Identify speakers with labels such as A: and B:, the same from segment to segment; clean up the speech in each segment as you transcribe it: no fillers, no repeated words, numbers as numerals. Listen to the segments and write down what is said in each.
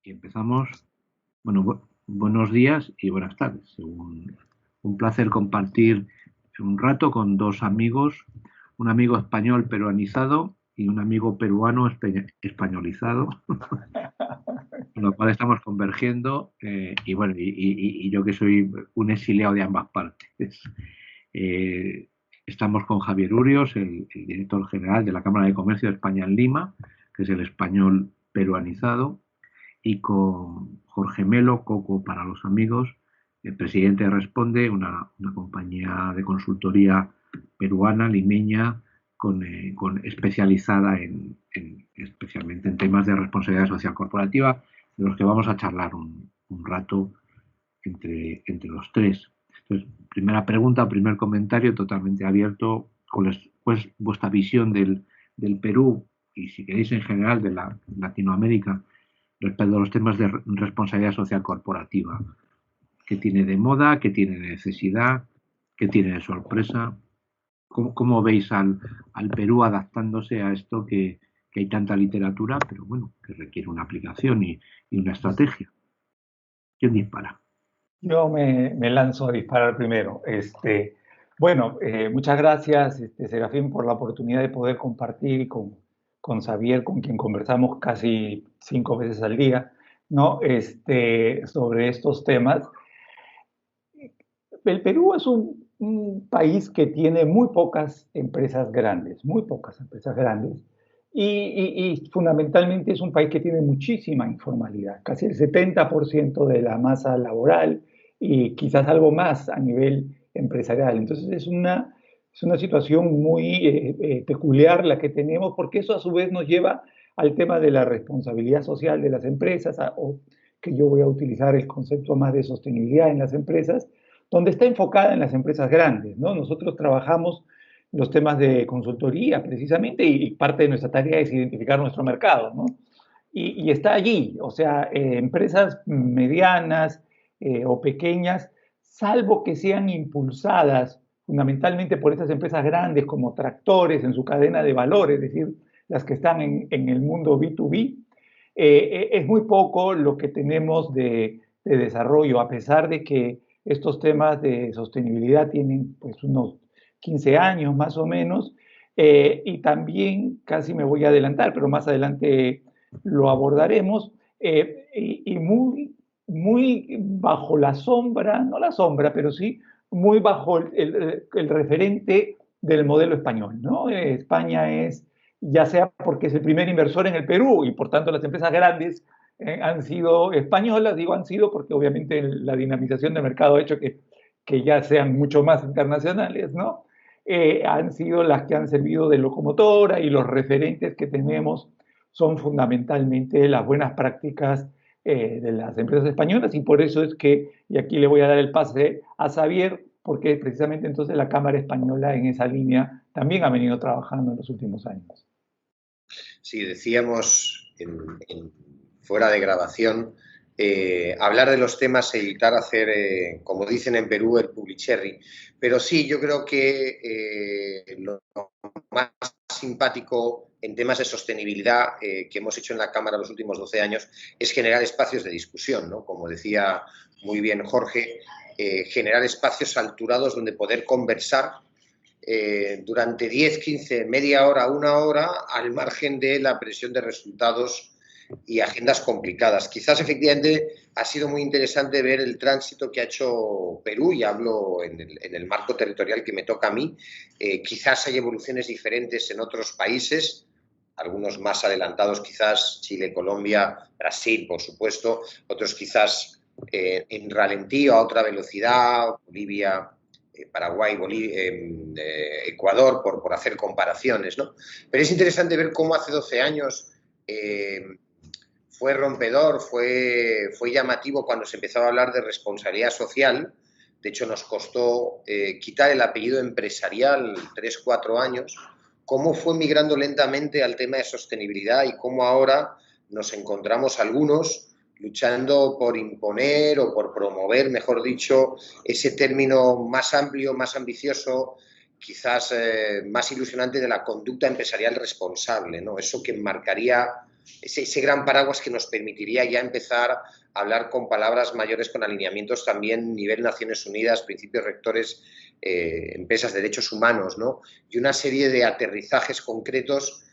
A: Y empezamos. Bueno, buenos días y buenas tardes. Un placer compartir un rato con dos amigos, un amigo español peruanizado y un amigo peruano españolizado, con lo cual estamos convergiendo y bueno, y yo que soy un exiliado de ambas partes. Eh, Estamos con Javier Urios, el director general de la Cámara de Comercio de España en Lima, que es el español peruanizado, y con Jorge Melo, Coco para los amigos, el presidente de Responde, una compañía de consultoría peruana, limeña, especializada especialmente en temas de responsabilidad social corporativa, de los que vamos a charlar un rato entre los tres. Entonces, primera pregunta, primer comentario totalmente abierto. ¿Cuál es vuestra visión del Perú y, si queréis, en general de Latinoamérica respecto a los temas de responsabilidad social corporativa? ¿Qué tiene de moda? ¿Qué tiene de necesidad? ¿Qué tiene de sorpresa? ¿Cómo veis al Perú adaptándose a esto que hay tanta literatura, pero bueno, que requiere una aplicación y una estrategia? ¿Quién dispara?
B: Yo me lanzo a disparar primero. Bueno, muchas gracias, Serafín, por la oportunidad de poder compartir con Xavier, con quien conversamos casi 5 veces al día, ¿no? Sobre estos temas. El Perú es un país que tiene muy pocas empresas grandes, muy pocas empresas grandes, y fundamentalmente es un país que tiene muchísima informalidad, casi el 70% de la masa laboral y quizás algo más a nivel empresarial. Entonces es una situación muy peculiar la que tenemos, porque eso a su vez nos lleva al tema de la responsabilidad social de las empresas, o que yo voy a utilizar el concepto más de sostenibilidad en las empresas, donde está enfocada en las empresas grandes, ¿no? Nosotros trabajamos los temas de consultoría precisamente, y parte de nuestra tarea es identificar nuestro mercado, ¿no? Y está allí, o sea, empresas medianas o pequeñas, salvo que sean impulsadas fundamentalmente por estas empresas grandes como tractores en su cadena de valor, es decir, las que están en el mundo B2B, es muy poco lo que tenemos de desarrollo, a pesar de que estos temas de sostenibilidad tienen pues unos 15 años más o menos, y también, casi me voy a adelantar, pero más adelante lo abordaremos, y muy bajo la sombra, no la sombra, pero sí muy bajo el referente del modelo español, ¿no? España es, ya sea porque es el primer inversor en el Perú y por tanto las empresas grandes han sido españolas, digo han sido porque obviamente la dinamización del mercado ha hecho que ya sean mucho más internacionales, ¿no? Han sido las que han servido de locomotora, y los referentes que tenemos son fundamentalmente las buenas prácticas de las empresas españolas, y por eso es que, y aquí le voy a dar el pase a Xavier, porque precisamente entonces la Cámara Española en esa línea también ha venido trabajando en los últimos años.
C: Sí, decíamos fuera de grabación, hablar de los temas e evitar hacer, como dicen en Perú, el publicherry. Pero sí, yo creo que lo más simpático en temas de sostenibilidad que hemos hecho en la Cámara los últimos 12 años es generar espacios de discusión, ¿no? Como decía muy bien Jorge, generar espacios alturados donde poder conversar durante 10, 15, media hora, una hora, al margen de la presión de resultados y agendas complicadas. Quizás efectivamente ha sido muy interesante ver el tránsito que ha hecho Perú, y hablo en el marco territorial que me toca a mí. Quizás hay evoluciones diferentes en otros países, algunos más adelantados, quizás Chile, Colombia, Brasil, por supuesto, otros quizás en ralentí o a otra velocidad, Bolivia, Paraguay, Ecuador, por hacer comparaciones, ¿no? Pero es interesante ver cómo hace 12 años fue rompedor, fue llamativo cuando se empezaba a hablar de responsabilidad social. De hecho, nos costó quitar el apellido empresarial 3, 4 años. Cómo fue migrando lentamente al tema de sostenibilidad, y cómo ahora nos encontramos algunos luchando por imponer o por promover, mejor dicho, ese término más amplio, más ambicioso, quizás más ilusionante, de la conducta empresarial responsable, ¿no? Eso que marcaría ese gran paraguas que nos permitiría ya empezar a hablar con palabras mayores, con alineamientos también nivel Naciones Unidas, principios rectores, empresas de derechos humanos, ¿no? Y una serie de aterrizajes concretos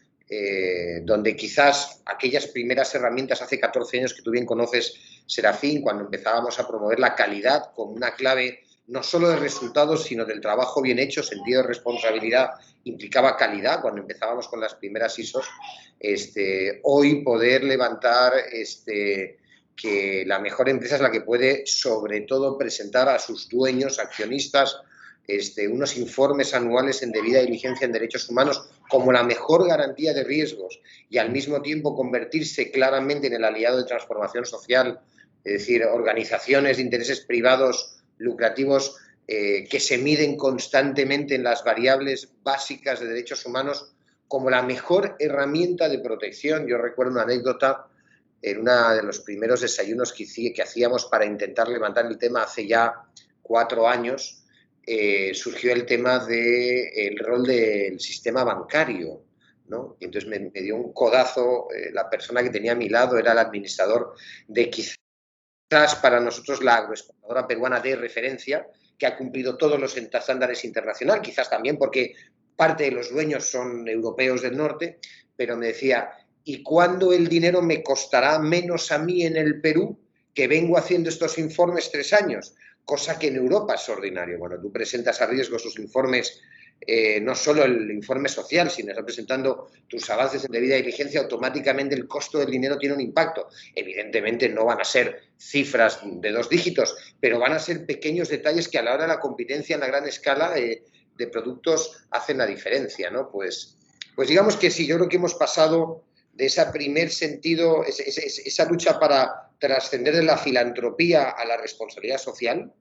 C: donde quizás aquellas primeras herramientas hace 14 años que tú bien conoces, Serafín, cuando empezábamos a promover la calidad como una clave no solo de resultados, sino del trabajo bien hecho, sentido de responsabilidad, implicaba calidad cuando empezábamos con las primeras ISOs. Hoy poder levantar que la mejor empresa es la que puede, sobre todo, presentar a sus dueños, accionistas, unos informes anuales en debida diligencia en derechos humanos como la mejor garantía de riesgos y al mismo tiempo convertirse claramente en el aliado de transformación social, es decir, organizaciones de intereses privados lucrativos que se miden constantemente en las variables básicas de derechos humanos como la mejor herramienta de protección. Yo recuerdo una anécdota en uno de los primeros desayunos que hacíamos para intentar levantar el tema hace ya 4 años. Surgió el tema del rol del sistema bancario, ¿no? Y entonces me dio un codazo la persona que tenía a mi lado, era el administrador de quizás para nosotros la agroexportadora peruana de referencia, que ha cumplido todos los estándares internacionales, quizás también porque parte de los dueños son europeos del norte, pero me decía, ¿y cuándo el dinero me costará menos a mí en el Perú, que vengo haciendo estos informes 3 años? Cosa que en Europa es ordinario. Cuando tú presentas a riesgo sus informes, no solo el informe social, sino estás presentando tus avances en debida diligencia, automáticamente el costo del dinero tiene un impacto. Evidentemente no van a ser cifras de 2 dígitos, pero van a ser pequeños detalles que a la hora de la competencia en la gran escala de productos hacen la diferencia, ¿no? Pues digamos que sí, yo creo que hemos pasado de ese primer sentido, esa lucha para trascender de la filantropía a la responsabilidad social,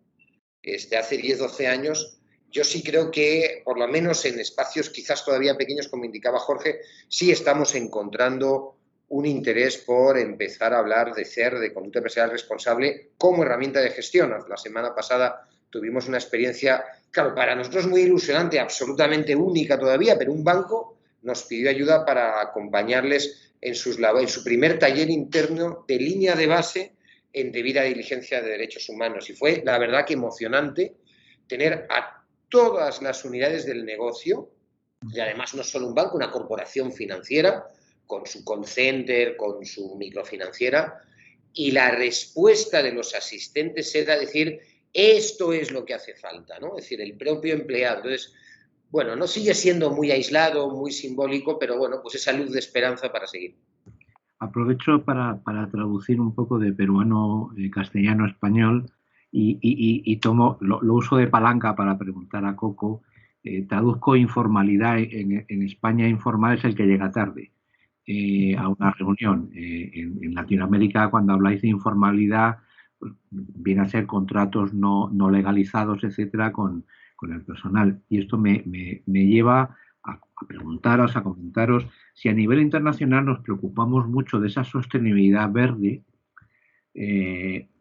C: hace 10, 12 años, yo sí creo que, por lo menos en espacios quizás todavía pequeños, como indicaba Jorge, sí estamos encontrando un interés por empezar a hablar de CER, de conducta empresarial responsable, como herramienta de gestión. La semana pasada tuvimos una experiencia, claro, para nosotros muy ilusionante, absolutamente única todavía, pero un banco nos pidió ayuda para acompañarles en su primer taller interno de línea de base en debida diligencia de derechos humanos. Y fue, la verdad, que emocionante tener a todas las unidades del negocio, y además no solo un banco, una corporación financiera, con su call center, con su microfinanciera, y la respuesta de los asistentes era decir, esto es lo que hace falta, ¿no? Es decir, el propio empleado. Entonces, bueno, no sigue siendo muy aislado, muy simbólico, pero bueno, pues esa luz de esperanza para seguir.
A: Aprovecho para traducir un poco de peruano, castellano, español y tomo, lo uso de palanca para preguntar a Coco. Traduzco informalidad. En España, informal es el que llega tarde a una reunión. En Latinoamérica, cuando habláis de informalidad, pues, viene a ser contratos no legalizados, etcétera, con el personal. Y esto me lleva a preguntaros, a comentaros si a nivel internacional nos preocupamos mucho de esa sostenibilidad verde,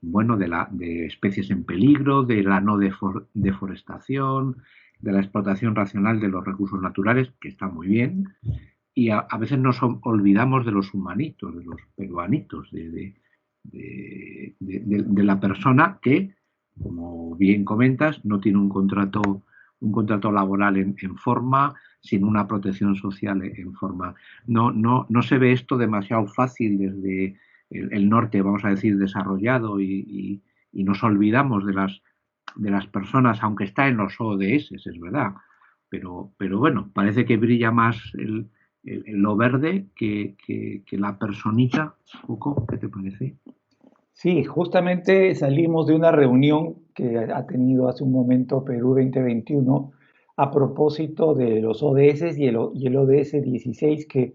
A: bueno, de especies en peligro, de la no deforestación, de la explotación racional de los recursos naturales, que está muy bien, y a veces nos olvidamos de los humanitos, de los peruanitos, de la persona que, como bien comentas, no tiene un contrato laboral en forma, sin una protección social en forma. No se ve esto demasiado fácil desde el norte, vamos a decir, desarrollado, y nos olvidamos de las personas, aunque está en los ODS, es verdad. Pero bueno, parece que brilla más lo verde que la personita. Coco, ¿qué te parece?
B: Sí, justamente salimos de una reunión que ha tenido hace un momento Perú 2021 a propósito de los ODS y el ODS 16, que,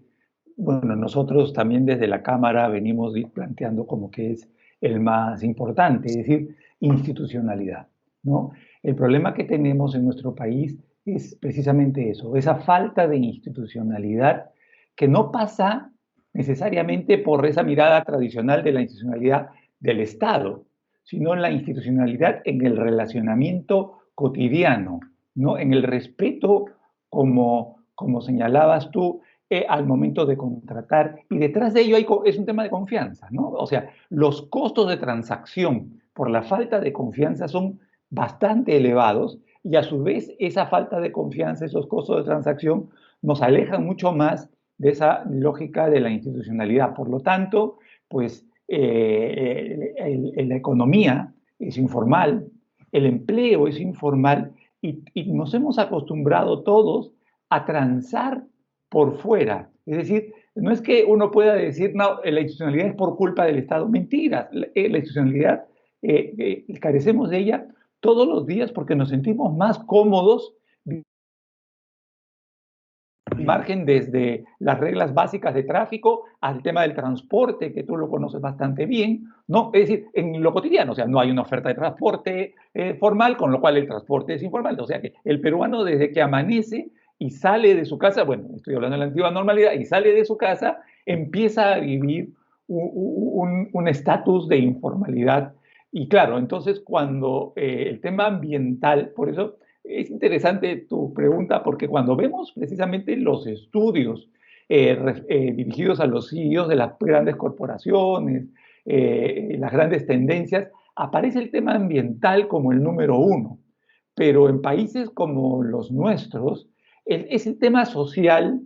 B: bueno, nosotros también desde la Cámara venimos planteando como que es el más importante, es decir, institucionalidad, ¿no? El problema que tenemos en nuestro país es precisamente eso, esa falta de institucionalidad que no pasa necesariamente por esa mirada tradicional de la institucionalidad del Estado, sino en la institucionalidad, en el relacionamiento cotidiano, ¿no? En el respeto, como señalabas tú, al momento de contratar. Y detrás de ello es un tema de confianza, ¿no? O sea, los costos de transacción por la falta de confianza son bastante elevados y a su vez esa falta de confianza, esos costos de transacción nos alejan mucho más de esa lógica de la institucionalidad. Por lo tanto, pues la economía es informal, el empleo es informal y nos hemos acostumbrado todos a transar por fuera. Es decir, no es que uno pueda decir, no, la institucionalidad es por culpa del Estado. Mentira, la institucionalidad carecemos de ella todos los días porque nos sentimos más cómodos, margen desde las reglas básicas de tráfico al tema del transporte, que tú lo conoces bastante bien, ¿no? Es decir, en lo cotidiano, o sea, no hay una oferta de transporte formal, con lo cual el transporte es informal. O sea que el peruano desde que amanece y sale de su casa, bueno, estoy hablando de la antigua normalidad, y sale de su casa, empieza a vivir un estatus de informalidad. Y claro, entonces cuando el tema ambiental, por eso es interesante tu pregunta porque cuando vemos precisamente los estudios dirigidos a los CEOs de las grandes corporaciones, las grandes tendencias, aparece el tema ambiental como el número uno. Pero en países como los nuestros, es el tema social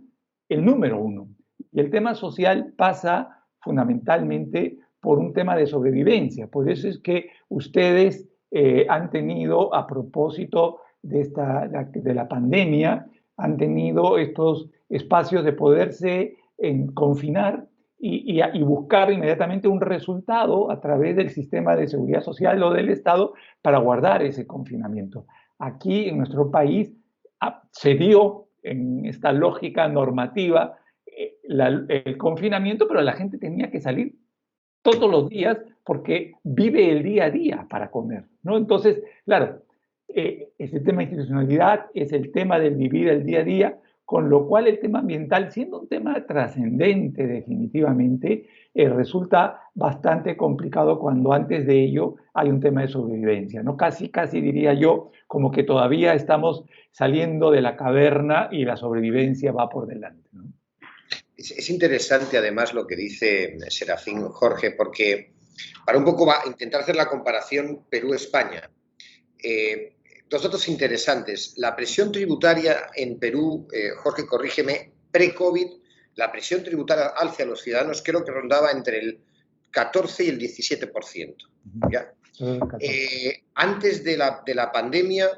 B: el número uno. Y el tema social pasa fundamentalmente por un tema de sobrevivencia. Por eso es que ustedes han tenido, a propósito de la pandemia, han tenido estos espacios de poderse confinar y buscar inmediatamente un resultado a través del sistema de seguridad social o del Estado para guardar ese confinamiento. Aquí en nuestro país se dio en esta lógica normativa el confinamiento, pero la gente tenía que salir todos los días porque vive el día a día para comer, ¿no? Entonces, claro, es el tema de institucionalidad, es el tema del vivir el día a día, con lo cual el tema ambiental, siendo un tema trascendente definitivamente, resulta bastante complicado cuando antes de ello hay un tema de sobrevivencia, ¿no? Casi, casi diría yo, como que todavía estamos saliendo de la caverna y la sobrevivencia va por delante, ¿no?
C: Es interesante además lo que dice Serafín Jorge, porque para un poco va a intentar hacer la comparación Perú-España. Dos datos interesantes. La presión tributaria en Perú, Jorge, corrígeme, pre-COVID, la presión tributaria hacia los ciudadanos creo que rondaba entre el 14 y el 17%. ¿Ya? Antes de la pandemia,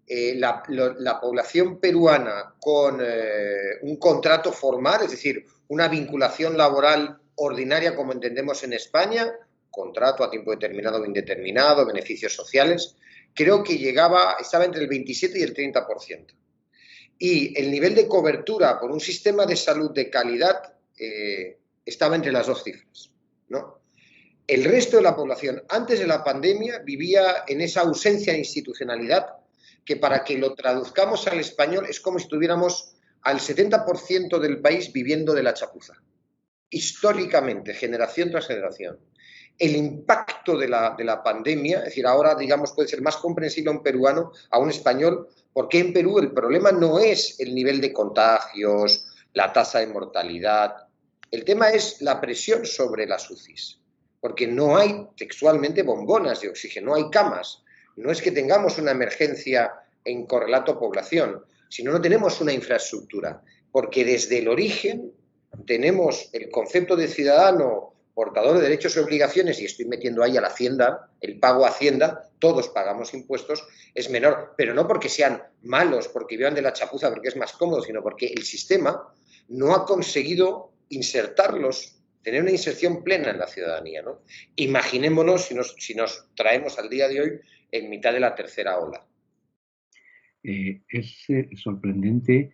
C: la población peruana con un contrato formal, es decir, una vinculación laboral ordinaria como entendemos en España, contrato a tiempo determinado o indeterminado, beneficios sociales, creo que estaba entre el 27 y el 30%. Y el nivel de cobertura por un sistema de salud de calidad estaba entre las dos cifras, ¿no? El resto de la población antes de la pandemia vivía en esa ausencia de institucionalidad que, para que lo traduzcamos al español, es como si tuviéramos al 70% del país viviendo de la chapuza. Históricamente, generación tras generación. El impacto de la pandemia, es decir, ahora, digamos, puede ser más comprensible a un peruano, a un español, porque en Perú el problema no es el nivel de contagios, la tasa de mortalidad. El tema es la presión sobre las UCIs, porque no hay textualmente bombonas de oxígeno, no hay camas. No es que tengamos una emergencia en correlato población, sino no tenemos una infraestructura, porque desde el origen tenemos el concepto de ciudadano portador de derechos y obligaciones, y estoy metiendo ahí a la Hacienda, el pago a Hacienda, todos pagamos impuestos, es menor, pero no porque sean malos, porque vivan de la chapuza, porque es más cómodo, sino porque el sistema no ha conseguido insertarlos, tener una inserción plena en la ciudadanía, ¿no? Imaginémonos si nos traemos al día de hoy en mitad de la tercera ola.
A: Es sorprendente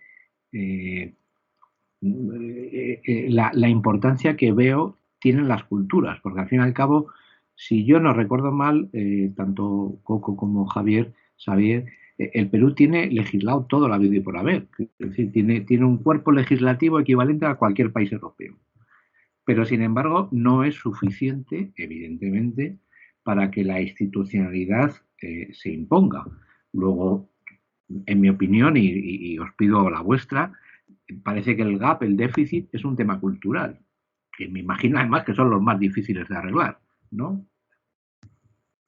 A: la importancia que veo tienen las culturas, porque al fin y al cabo, si yo no recuerdo mal, tanto Coco como Xavier, el Perú tiene legislado todo la vida y por haber, es decir, tiene un cuerpo legislativo equivalente a cualquier país europeo, pero sin embargo no es suficiente, evidentemente, para que la institucionalidad se imponga. Luego, en mi opinión, y os pido la vuestra, parece que el gap, el déficit, es un tema cultural, que me imagino además que son los más difíciles de arreglar, ¿no?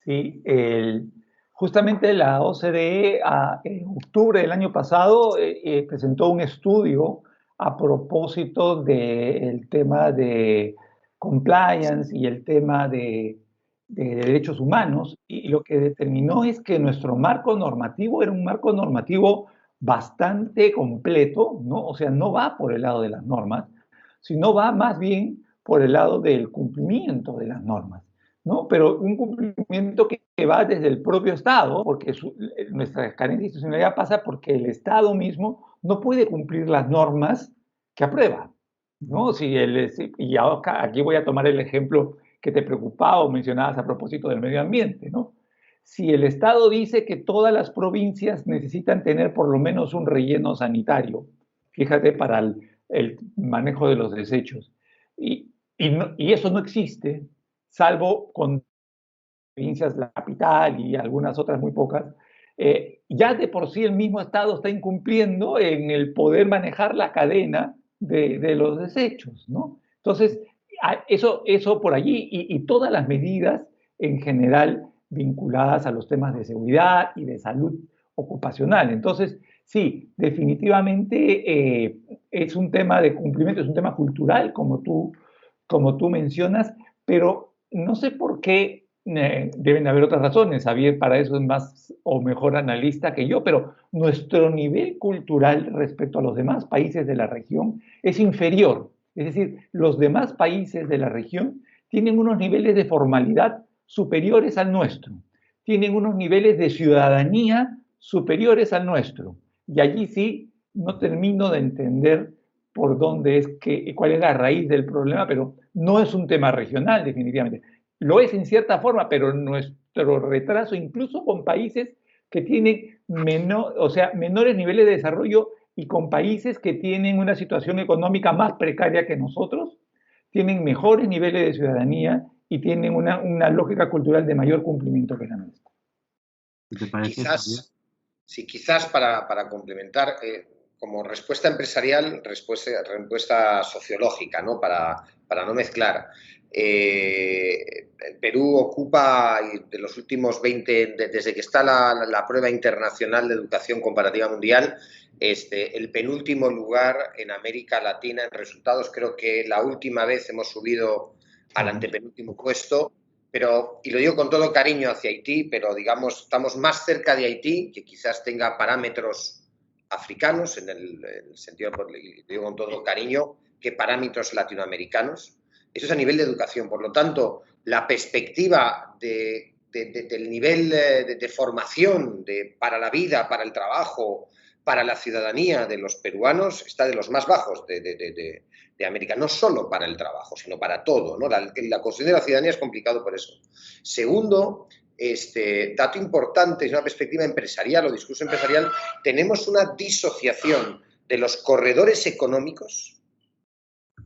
B: Sí, justamente la OCDE en octubre del año pasado presentó un estudio a propósito del tema de compliance y el tema de derechos humanos, y lo que determinó es que nuestro marco normativo era un marco normativo bastante completo, ¿no? O sea, no va por el lado de las normas, sino va más bien por el lado del cumplimiento de las normas, ¿no? Pero un cumplimiento que va desde el propio Estado, porque nuestra carencia de institucionalidad pasa porque el Estado mismo no puede cumplir las normas que aprueba, ¿no? Y aquí voy a tomar el ejemplo que te preocupaba o mencionabas a propósito del medio ambiente, ¿no? Si el Estado dice que todas las provincias necesitan tener por lo menos un relleno sanitario, fíjate, para el manejo de los desechos, y eso no existe, salvo con provincias, la capital y algunas otras muy pocas, ya de por sí el mismo Estado está incumpliendo en el poder manejar la cadena de los desechos, ¿no? Entonces, eso por allí y todas las medidas en general vinculadas a los temas de seguridad y de salud ocupacional. Entonces, sí, definitivamente es un tema de cumplimiento, es un tema cultural, como tú mencionas, pero no sé por qué deben haber otras razones. Javier para eso es más o mejor analista que yo, pero nuestro nivel cultural respecto a los demás países de la región es inferior. Es decir, los demás países de la región tienen unos niveles de formalidad superiores al nuestro, tienen unos niveles de ciudadanía superiores al nuestro. Y allí sí no termino de entender por dónde es cuál es la raíz del problema, pero no es un tema regional definitivamente. Lo es en cierta forma, pero nuestro retraso, incluso con países que tienen menores niveles de desarrollo y con países que tienen una situación económica más precaria que nosotros, tienen mejores niveles de ciudadanía y tienen una lógica cultural de mayor cumplimiento que la nuestra.
A: ¿Qué te parece, Javier?
C: Sí, quizás para complementar, como respuesta empresarial, respuesta sociológica, ¿no? Para no mezclar. Perú ocupa, de los últimos 20, desde que está la prueba internacional de educación comparativa mundial, el penúltimo lugar en América Latina en resultados. Creo que la última vez hemos subido al antepenúltimo puesto. Pero, y lo digo con todo cariño hacia Haití, pero digamos, estamos más cerca de Haití, que quizás tenga parámetros africanos, en el sentido, lo digo con todo cariño, que parámetros latinoamericanos. Eso es a nivel de educación. Por lo tanto, la perspectiva del nivel de formación para la vida, para el trabajo, para la ciudadanía de los peruanos está de los más bajos de América, no solo para el trabajo, sino para todo, ¿no? La construcción de la ciudadanía es complicado por eso. Segundo, dato importante, es una perspectiva empresarial o discurso empresarial, tenemos una disociación de los corredores económicos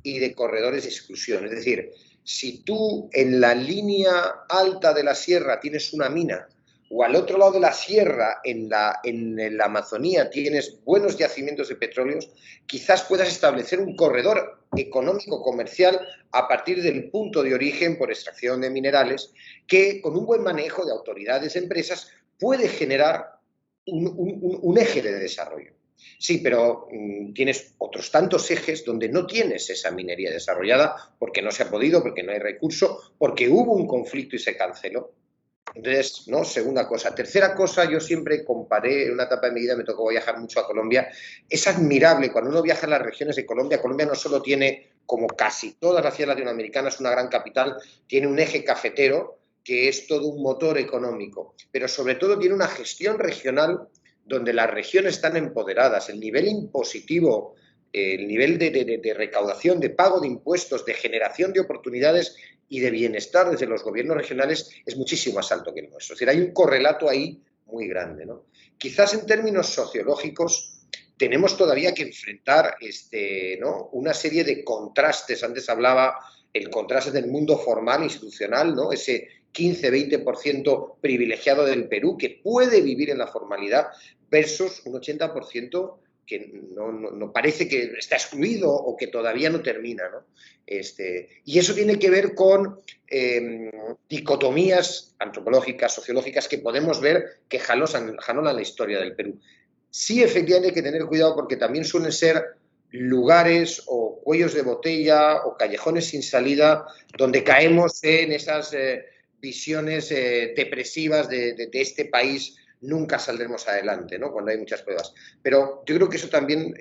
C: y de corredores de exclusión. Es decir, si tú en la línea alta de la sierra tienes una mina, o al otro lado de la sierra, en la Amazonía, tienes buenos yacimientos de petróleos, quizás puedas establecer un corredor económico-comercial a partir del punto de origen por extracción de minerales, que con un buen manejo de autoridades de empresas puede generar un eje de desarrollo. Sí, pero tienes otros tantos ejes donde no tienes esa minería desarrollada porque no se ha podido, porque no hay recurso, porque hubo un conflicto y se canceló. Entonces, ¿no? Segunda cosa. Tercera cosa, yo siempre comparé, en una etapa de mi vida me tocó viajar mucho a Colombia. Es admirable cuando uno viaja a las regiones de Colombia. Colombia no solo tiene, como casi todas las ciudades latinoamericanas, una gran capital, tiene un eje cafetero que es todo un motor económico, pero sobre todo tiene una gestión regional donde las regiones están empoderadas. El nivel impositivo, el nivel de recaudación, de pago de impuestos, de generación de oportunidades y de bienestar desde los gobiernos regionales es muchísimo más alto que el nuestro. Es decir, hay un correlato ahí muy grande, ¿no? Quizás en términos sociológicos tenemos todavía que enfrentar ¿no? una serie de contrastes. Antes hablaba el contraste del mundo formal, institucional, ¿no? Ese 15-20% privilegiado del Perú que puede vivir en la formalidad versus un 80% no parece que está excluido o que todavía no termina, ¿no? Y eso tiene que ver con dicotomías antropológicas, sociológicas, que podemos ver que jalonan la historia del Perú. Sí, efectivamente hay que tener cuidado porque también suelen ser lugares o cuellos de botella o callejones sin salida donde caemos en esas visiones depresivas de este país. Nunca saldremos adelante, ¿no? Cuando hay muchas pruebas. Pero yo creo que eso también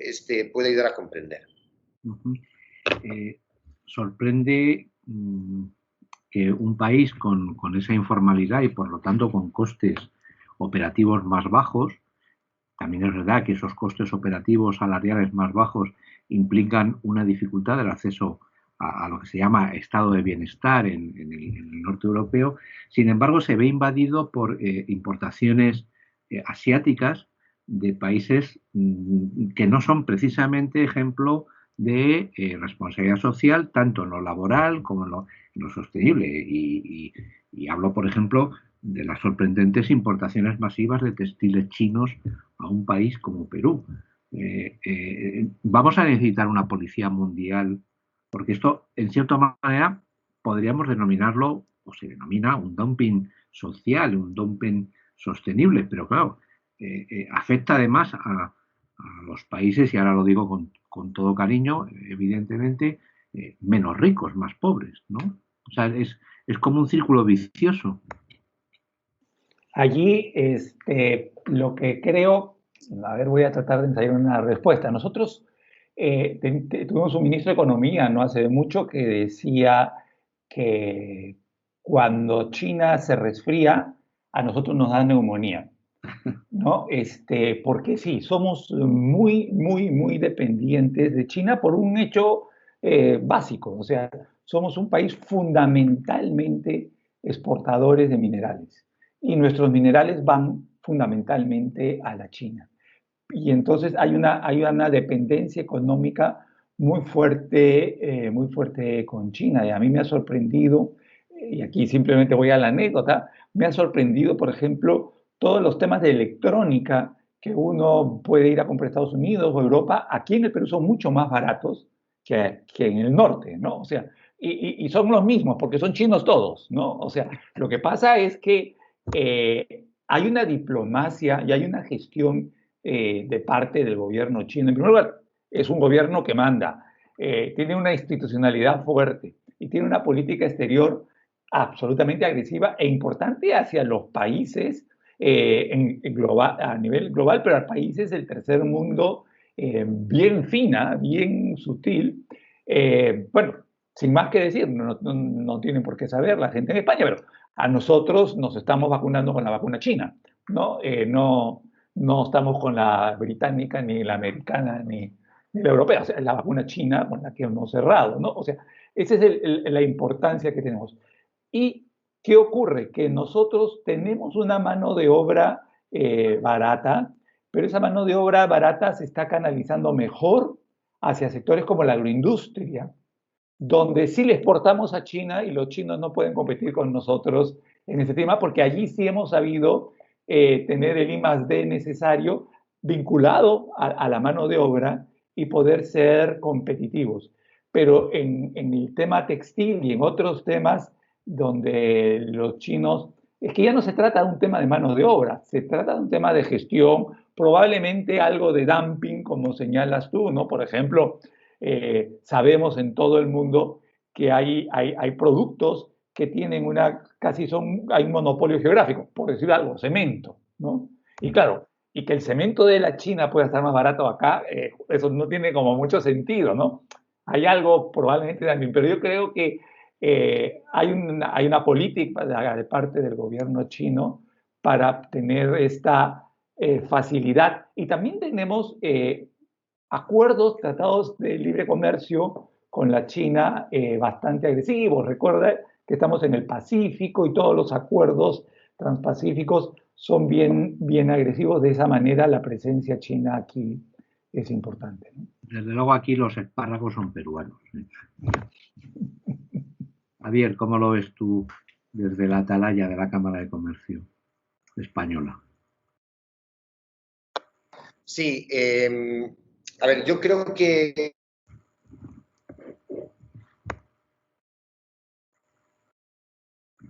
C: puede ayudar a comprender.
A: Sorprende que un país con esa informalidad y por lo tanto con costes operativos más bajos, también es verdad que esos costes operativos salariales más bajos implican una dificultad del acceso a lo que se llama estado de bienestar en el norte europeo. Sin embargo, se ve invadido por importaciones asiáticas de países que no son precisamente ejemplo de responsabilidad social, tanto en lo laboral como en lo sostenible. Y hablo, por ejemplo, de las sorprendentes importaciones masivas de textiles chinos a un país como Perú. Vamos a necesitar una policía mundial, porque esto, en cierta manera, podríamos denominarlo, o se denomina, un dumping social, un dumping sostenible, pero claro, afecta además a los países, y ahora lo digo con todo cariño, evidentemente, menos ricos, más pobres, ¿no? O sea, es como un círculo vicioso.
B: Allí, lo que creo, a ver, voy a tratar de ensayar una respuesta. Nosotros tuvimos un ministro de Economía no hace mucho que decía que cuando China se resfría, a nosotros nos da neumonía, ¿no? Porque sí, somos muy, muy, muy dependientes de China por un hecho básico. O sea, somos un país fundamentalmente exportadores de minerales y nuestros minerales van fundamentalmente a la China. Y entonces hay una dependencia económica muy fuerte con China. Y a mí me ha sorprendido, y aquí simplemente voy a la anécdota, me ha sorprendido, por ejemplo, todos los temas de electrónica que uno puede ir a comprar a Estados Unidos o Europa. Aquí en el Perú son mucho más baratos que en el norte, ¿no? O sea, y son los mismos porque son chinos todos, ¿no? O sea, lo que pasa es que hay una diplomacia y hay una gestión de parte del gobierno chino. En primer lugar, es un gobierno que manda, tiene una institucionalidad fuerte y tiene una política exterior absolutamente agresiva e importante hacia los países a nivel global, pero a países del tercer mundo bien fina, bien sutil. Bueno, sin más que decir, no tienen por qué saber la gente en España, pero a nosotros nos estamos vacunando con la vacuna china, ¿no? No estamos con la británica, ni la americana, ni la europea, o sea, la vacuna china con la que hemos cerrado, ¿no? O sea, esa es la importancia que tenemos. ¿Y qué ocurre? Que nosotros tenemos una mano de obra barata, pero esa mano de obra barata se está canalizando mejor hacia sectores como la agroindustria, donde sí le exportamos a China y los chinos no pueden competir con nosotros en ese tema, porque allí sí hemos sabido tener el I+D necesario vinculado a la mano de obra y poder ser competitivos. Pero en el tema textil y en otros temas donde los chinos, es que ya no se trata de un tema de mano de obra, se trata de un tema de gestión, probablemente algo de dumping, como señalas tú, ¿no? Por ejemplo, sabemos en todo el mundo que hay productos que tienen hay un monopolio geográfico, por decir algo, cemento, ¿no? Y claro, y que el cemento de la China pueda estar más barato acá, eso no tiene como mucho sentido, ¿no? Hay algo probablemente también, pero yo creo que hay una política de parte del gobierno chino para tener esta facilidad. Y también tenemos acuerdos, tratados de libre comercio con la China bastante agresivos. Recuerda que estamos en el Pacífico y todos los acuerdos transpacíficos son bien agresivos. De esa manera la presencia china aquí es importante, ¿no?
A: Desde luego aquí los espárragos son peruanos. Javier, ¿cómo lo ves tú desde la atalaya de la Cámara de Comercio española?
C: Sí, a ver, yo creo que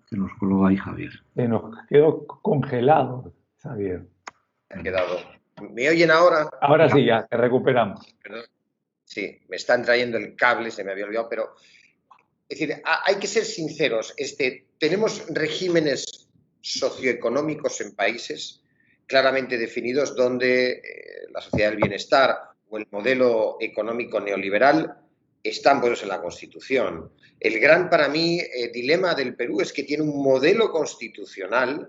A: Se nos coló ahí Javier.
B: Se nos quedó congelado, Javier.
C: ha quedado. ¿Me oyen ahora?
B: Ahora sí, ya, te recuperamos.
C: Perdón. Sí, me están trayendo el cable, se me había olvidado, pero es decir, hay que ser sinceros. Tenemos regímenes socioeconómicos en países claramente definidos donde la sociedad del bienestar o el modelo económico neoliberal están puestos en la Constitución. El gran, para mí, dilema del Perú es que tiene un modelo constitucional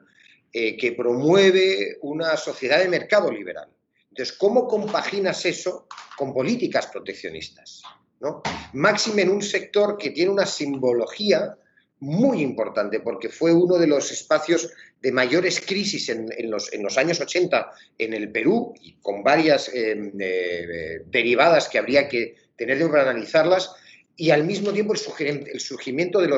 C: que promueve una sociedad de mercado liberal. Entonces, ¿cómo compaginas eso con políticas proteccionistas? ¿No? Máxime en un sector que tiene una simbología muy importante, porque fue uno de los espacios de mayores crisis en los años 80 en el Perú, y con varias derivadas que habría que tener para analizarlas, y al mismo tiempo el surgimiento de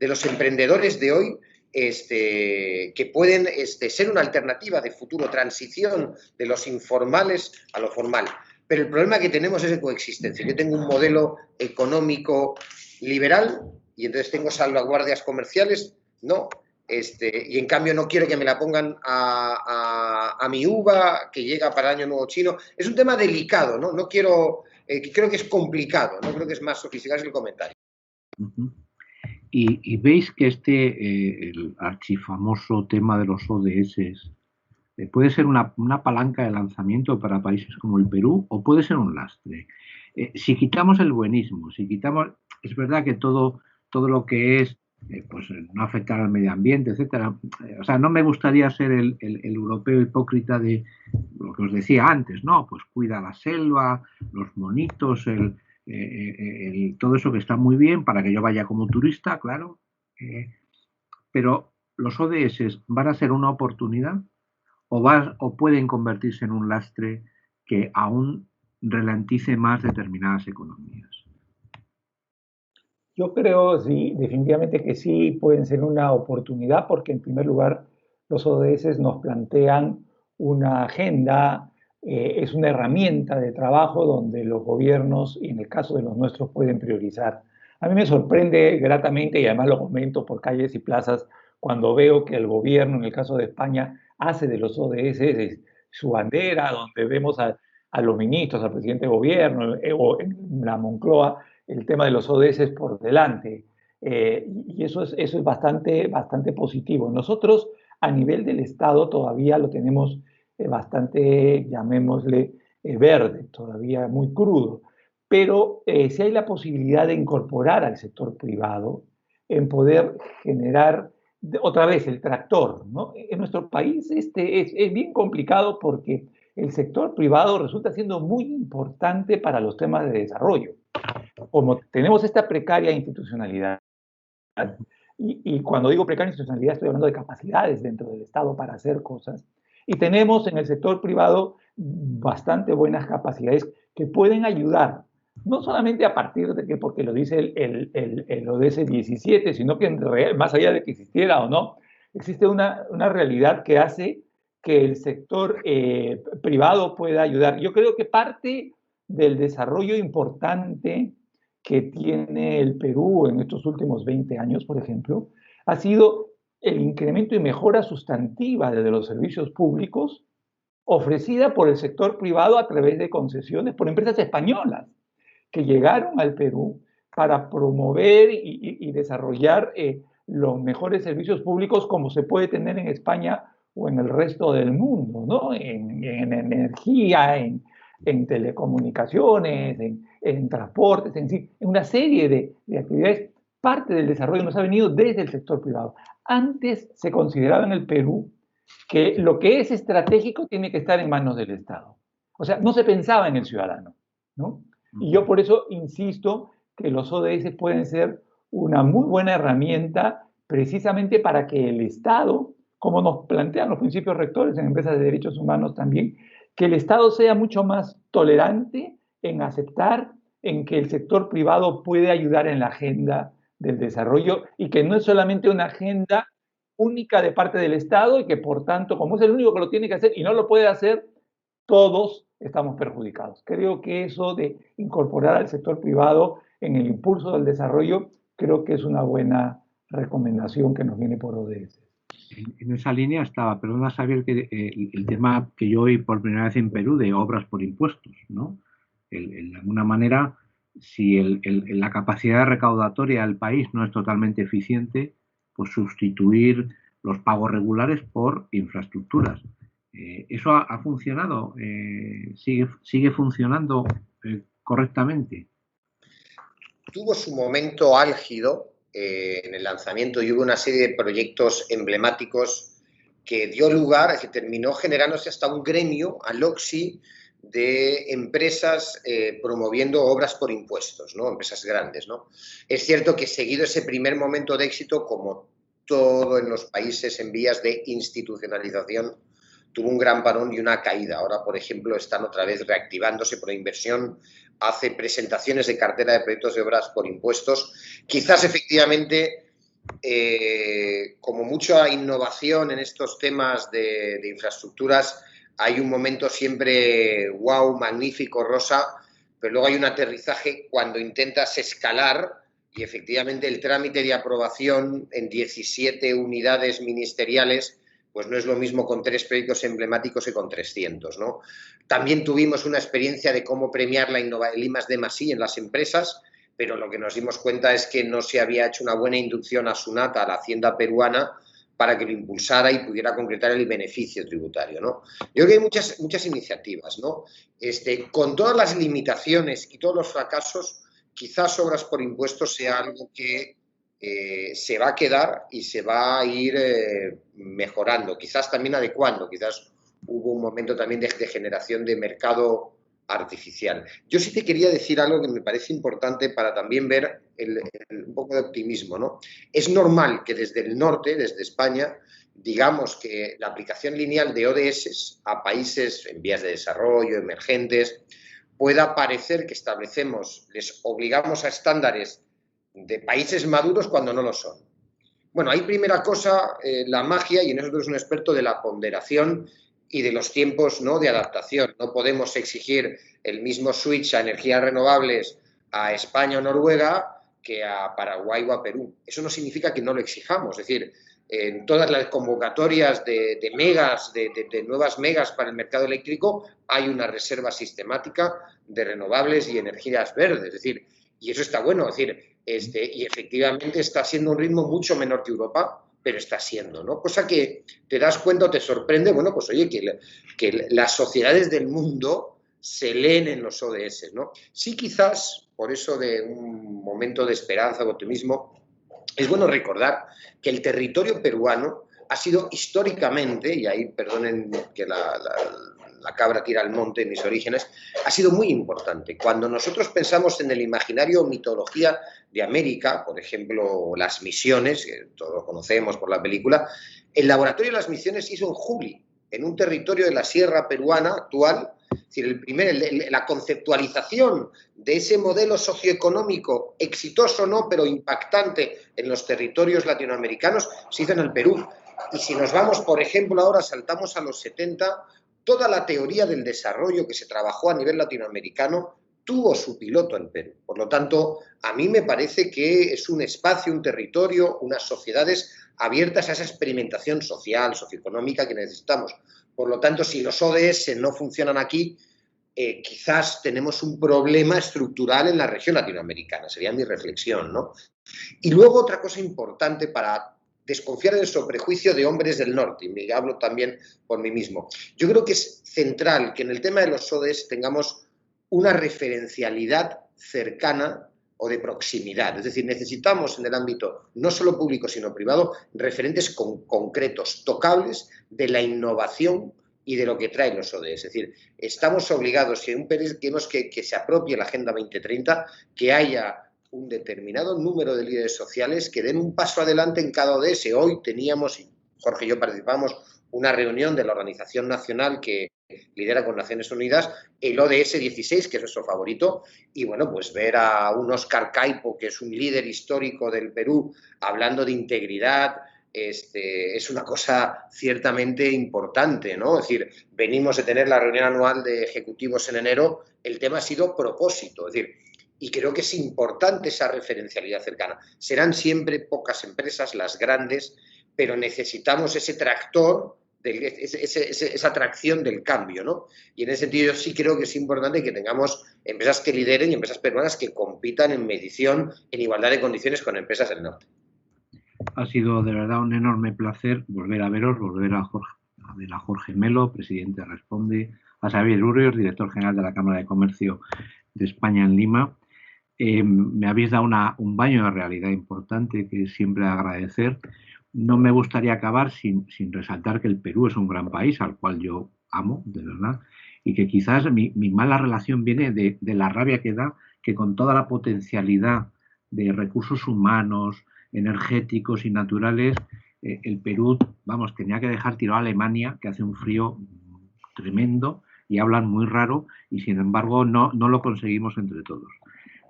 C: los emprendedores de hoy, que pueden ser una alternativa de futuro, transición de los informales a lo formal. Pero el problema que tenemos es de coexistencia. Yo tengo un modelo económico liberal y entonces tengo salvaguardias comerciales, ¿no? Y en cambio no quiero que me la pongan a mi uva que llega para el Año Nuevo Chino. Es un tema delicado, ¿no? No quiero, creo que es complicado, no creo que es más sofisticado el comentario.
A: Y veis que el archifamoso tema de los ODS puede ser una palanca de lanzamiento para países como el Perú o puede ser un lastre. Si quitamos el buenismo, es verdad que todo lo que es pues no afectar al medio ambiente, etcétera. O sea, no me gustaría ser el europeo hipócrita de lo que os decía antes, ¿no? Pues cuida la selva, los monitos, todo eso que está muy bien para que yo vaya como turista, claro. Pero los ODS van a ser una oportunidad o pueden convertirse en un lastre que aún ralentice más determinadas economías.
B: Yo creo, sí, definitivamente que sí pueden ser una oportunidad porque en primer lugar los ODS nos plantean una agenda, es una herramienta de trabajo donde los gobiernos, y en el caso de los nuestros, pueden priorizar. A mí me sorprende gratamente, y además lo comento por calles y plazas, cuando veo que el gobierno, en el caso de España, hace de los ODS su bandera, donde vemos a los ministros, al presidente de gobierno o en la Moncloa, el tema de los ODS por delante. Y eso es bastante, bastante positivo. Nosotros, a nivel del Estado, todavía lo tenemos bastante, llamémosle, verde, todavía muy crudo. Pero si hay la posibilidad de incorporar al sector privado en poder generar otra vez el tractor, ¿no? En nuestro país es bien complicado porque el sector privado resulta siendo muy importante para los temas de desarrollo. Como tenemos esta precaria institucionalidad, y cuando digo precaria institucionalidad estoy hablando de capacidades dentro del Estado para hacer cosas, y tenemos en el sector privado bastante buenas capacidades que pueden ayudar, no solamente a partir de que, porque lo dice el ODS 17, sino que más allá de que existiera o no, existe una realidad que hace que el sector privado pueda ayudar. Yo creo que parte del desarrollo importante que tiene el Perú en estos últimos 20 años, por ejemplo, ha sido el incremento y mejora sustantiva de los servicios públicos ofrecida por el sector privado a través de concesiones por empresas españolas que llegaron al Perú para promover y desarrollar los mejores servicios públicos como se puede tener en España o en el resto del mundo, ¿no? En energía, en telecomunicaciones, en transportes, en una serie de actividades. Parte del desarrollo nos ha venido desde el sector privado. Antes se consideraba en el Perú que lo que es estratégico tiene que estar en manos del Estado. O sea, no se pensaba en el ciudadano, ¿no? Y yo por eso insisto que los ODS pueden ser una muy buena herramienta precisamente para que el Estado, como nos plantean los principios rectores en empresas de derechos humanos también, que el Estado sea mucho más tolerante en aceptar en que el sector privado puede ayudar en la agenda del desarrollo y que no es solamente una agenda única de parte del Estado y que por tanto, como es el único que lo tiene que hacer y no lo puede hacer, todos estamos perjudicados. Creo que eso de incorporar al sector privado en el impulso del desarrollo, creo que es una buena recomendación que nos viene por ODS.
A: En esa línea estaba, perdona Xavier, que el tema que yo oí por primera vez en Perú de obras por impuestos, ¿no? De alguna manera, si la capacidad recaudatoria del país no es totalmente eficiente, pues sustituir los pagos regulares por infraestructuras. ¿Eso ha funcionado? ¿Sigue funcionando correctamente?
C: Tuvo su momento álgido en el lanzamiento y hubo una serie de proyectos emblemáticos que dio lugar, que terminó generándose hasta un gremio, Aloxi, de empresas promoviendo obras por impuestos, ¿no? Empresas grandes, ¿no? Es cierto que seguido ese primer momento de éxito, como todo en los países en vías de institucionalización, tuvo un gran parón y una caída. Ahora, por ejemplo, están otra vez reactivándose por inversión, hace presentaciones de cartera de proyectos de obras por impuestos. Quizás efectivamente, como mucha innovación en estos temas de infraestructuras, hay un momento siempre wow, magnífico, rosa, pero luego hay un aterrizaje cuando intentas escalar y efectivamente el trámite de aprobación en 17 unidades ministeriales pues no es lo mismo con 3 proyectos emblemáticos que con 300, ¿no? También tuvimos una experiencia de cómo premiar el I+D+I en las empresas, pero lo que nos dimos cuenta es que no se había hecho una buena inducción a SUNAT, a la hacienda peruana, para que lo impulsara y pudiera concretar el beneficio tributario, ¿no? Yo creo que hay muchas iniciativas, ¿no? Con todas las limitaciones y todos los fracasos, quizás obras por impuestos sea algo que se va a quedar y se va a ir mejorando, quizás también adecuando, quizás hubo un momento también de generación de mercado artificial. Yo sí te quería decir algo que me parece importante para también ver un poco de optimismo, ¿no? Es normal que desde el norte, desde España, digamos que la aplicación lineal de ODS a países en vías de desarrollo, emergentes, pueda parecer que establecemos, les obligamos a estándares de países maduros cuando no lo son. Bueno, hay primera cosa, la magia, y en eso tú eres un experto, de la ponderación y de los tiempos, ¿no?, de adaptación. No podemos exigir el mismo switch a energías renovables a España o Noruega que a Paraguay o a Perú. Eso no significa que no lo exijamos. Es decir, en todas las convocatorias de megas, de nuevas megas para el mercado eléctrico, hay una reserva sistemática de renovables y energías verdes. Es decir, y eso está bueno. Es decir, y efectivamente está siendo un ritmo mucho menor que Europa, pero está siendo, ¿no? Cosa que te das cuenta o te sorprende, bueno, pues oye, que las sociedades del mundo se leen en los ODS, ¿no? Sí, quizás, por eso de un momento de esperanza o optimismo, es bueno recordar que el territorio peruano ha sido históricamente, y ahí perdonen que la cabra tira al monte en mis orígenes, ha sido muy importante. Cuando nosotros pensamos en el imaginario o mitología de América, por ejemplo, las misiones, que todos lo conocemos por la película, el laboratorio de las misiones se hizo en Juli, en un territorio de la sierra peruana actual. Es decir, la conceptualización de ese modelo socioeconómico, exitoso no, pero impactante en los territorios latinoamericanos, se hizo en el Perú. Y si nos vamos, por ejemplo, ahora saltamos a los 70, toda la teoría del desarrollo que se trabajó a nivel latinoamericano tuvo su piloto en Perú. Por lo tanto, a mí me parece que es un espacio, un territorio, unas sociedades abiertas a esa experimentación social, socioeconómica que necesitamos. Por lo tanto, si los ODS no funcionan aquí, quizás tenemos un problema estructural en la región latinoamericana, sería mi reflexión, ¿no? Y luego otra cosa importante para desconfiar del sobrejuicio de hombres del norte, y me hablo también por mí mismo. Yo creo que es central que en el tema de los ODS tengamos una referencialidad cercana o de proximidad. Es decir, necesitamos en el ámbito no solo público sino privado referentes concretos, tocables de la innovación y de lo que traen los ODS. Es decir, estamos obligados, si un país queremos que se apropie la Agenda 2030, que haya un determinado número de líderes sociales que den un paso adelante en cada ODS. Hoy teníamos, Jorge y yo participamos, una reunión de la Organización Nacional que lidera con Naciones Unidas, el ODS 16, que es nuestro favorito, y bueno, pues ver a un Óscar Caipo, que es un líder histórico del Perú, hablando de integridad, es una cosa ciertamente importante, ¿no? Es decir, venimos de tener la reunión anual de ejecutivos en enero, el tema ha sido propósito, es decir, y creo que es importante esa referencialidad cercana. Serán siempre pocas empresas, las grandes, pero necesitamos ese tractor, esa tracción del cambio, ¿no? Y en ese sentido yo sí creo que es importante que tengamos empresas que lideren y empresas peruanas que compitan en medición, en igualdad de condiciones con empresas del norte.
A: Ha sido de verdad un enorme placer volver a veros, volver a ver a Jorge Melo, presidente de Responde, a Xavier Urrios, director general de la Cámara de Comercio de España en Lima. Me habéis dado un baño de realidad importante que siempre agradecer. No me gustaría acabar sin resaltar que el Perú es un gran país al cual yo amo, de verdad, y que quizás mi mala relación viene de la rabia que da que con toda la potencialidad de recursos humanos, energéticos y naturales, el Perú, vamos, tenía que dejar tirado a Alemania, que hace un frío tremendo y hablan muy raro, y sin embargo no lo conseguimos entre todos.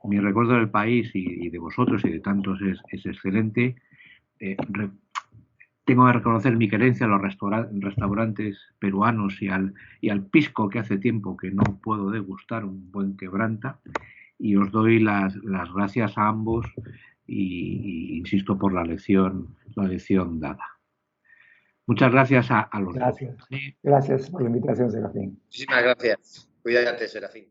A: Mi recuerdo del país y de vosotros y de tantos es excelente. Tengo que reconocer mi querencia a los restaurantes peruanos y al pisco, que hace tiempo que no puedo degustar, un buen quebranta, y os doy las gracias a ambos y insisto por la lección dada. Muchas gracias a los
B: dos. Gracias por la invitación, Serafín.
C: Muchísimas gracias. Cuídate, Serafín.